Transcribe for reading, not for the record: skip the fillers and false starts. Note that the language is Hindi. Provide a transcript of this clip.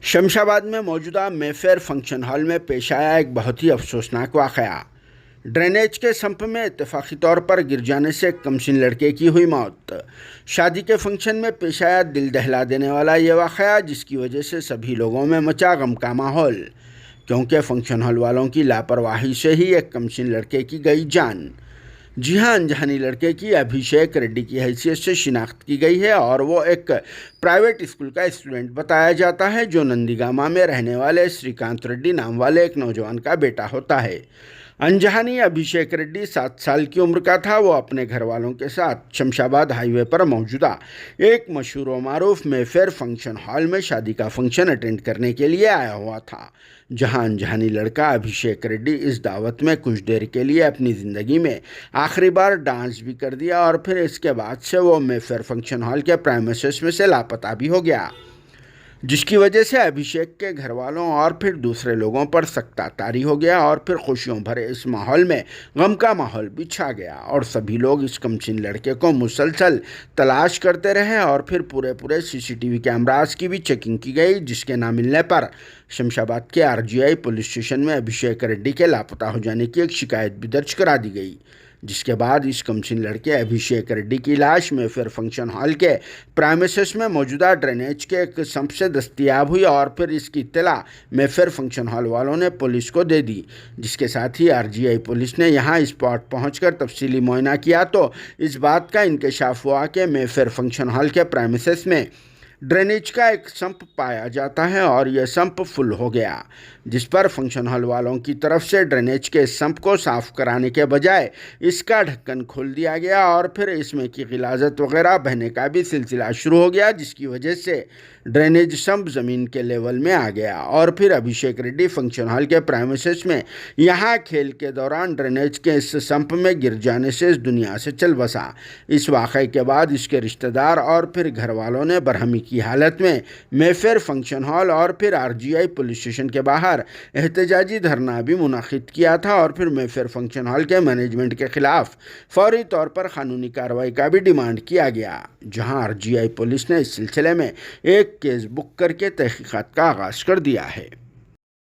शमशाबाद में मौजूदा मेफेयर फंक्शन हॉल में पेश आया एक बहुत ही अफसोसनाक वाक़या। ड्रेनेज के संप में इत्तेफाकी तौर पर गिर जाने से एक कमसिन लड़के की हुई मौत। शादी के फंक्शन में पेश आया दिल दहला देने वाला ये वाक़या, जिसकी वजह से सभी लोगों में मचा गम का माहौल, क्योंकि फंक्शन हॉल वालों की लापरवाही से ही एक कमसिन लड़के की गई जान। जी हाँ, अनजानी लड़के की अभिषेक रेड्डी की हैसियत से शिनाख्त की गई है और वो एक प्राइवेट स्कूल का स्टूडेंट बताया जाता है, जो नंदीगामा में रहने वाले श्रीकांत रेड्डी नाम वाले एक नौजवान का बेटा होता है। अनजानी अभिषेक रेड्डी 7 साल की उम्र का था। वो अपने घर वालों के साथ शमशाबाद हाईवे पर मौजूदा एक मशहूर व मारूफ मेफेयर फंक्शन हॉल में शादी का फंक्शन अटेंड करने के लिए आया हुआ था, जहां अनजानी लड़का अभिषेक रेड्डी इस दावत में कुछ देर के लिए अपनी ज़िंदगी में आखिरी बार डांस भी कर दिया और फिर इसके बाद से वो मेफेयर फंक्शन हॉल के प्रेमिसेस में से लापता भी हो गया, जिसकी वजह से अभिषेक के घर वालों और फिर दूसरे लोगों पर सख्त तारी हो गया और फिर खुशियों भरे इस माहौल में गम का माहौल भी छा गया और सभी लोग इस कमसिन लड़के को मुसलसल तलाश करते रहे और फिर पूरे सीसीटीवी कैमरास की भी चेकिंग की गई, जिसके ना मिलने पर शमशाबाद के आरजीआई पुलिस स्टेशन में अभिषेक रेड्डी के लापता हो जाने की एक शिकायत भी दर्ज करा दी गई, जिसके बाद इस कमसिन लड़के अभिषेक रेड्डी की लाश मेफेयर फंक्शन हॉल के प्रेमिसेस में मौजूदा ड्रेनेज के एक संप से दस्तयाब हुई और फिर इसकी इत्तला मेफेयर फंक्शन हॉल वालों ने पुलिस को दे दी, जिसके साथ ही आरजीआई पुलिस ने यहां स्पॉट पहुंचकर तफसीली मुआयना किया तो इस बात का इंकशाफ हुआ कि मेफेयर फंक्शन हॉल के प्रेमिसेस में ड्रेनेज का एक संप पाया जाता है और यह संप फुल हो गया, जिस पर फंक्शन हॉल वालों की तरफ से ड्रेनेज के संप को साफ कराने के बजाय इसका ढक्कन खोल दिया गया और फिर इसमें की गिलाजत वगैरह बहने का भी सिलसिला शुरू हो गया, जिसकी वजह से ड्रेनेज संप ज़मीन के लेवल में आ गया और फिर अभिषेक रेड्डी फंक्शन हॉल के प्रेमिसेस में यहाँ खेल के दौरान ड्रेनेज के इस संप में गिर जाने से इस दुनिया से चल बसा। इस वाक़े के बाद इसके रिश्तेदार और फिर घर वालों ने बरहमी की हालत में मेफेयर फंक्शन हॉल और फिर आरजीआई पुलिस स्टेशन के बाहर एहतजाजी धरना भी मुनाकिद किया था और फिर मेफेयर फंक्शन हॉल के मैनेजमेंट के खिलाफ फौरी तौर पर कानूनी कार्रवाई का भी डिमांड किया गया, जहां आरजीआई पुलिस ने इस सिलसिले में एक केस बुक करके तहकीकात का आगाज़ कर दिया है।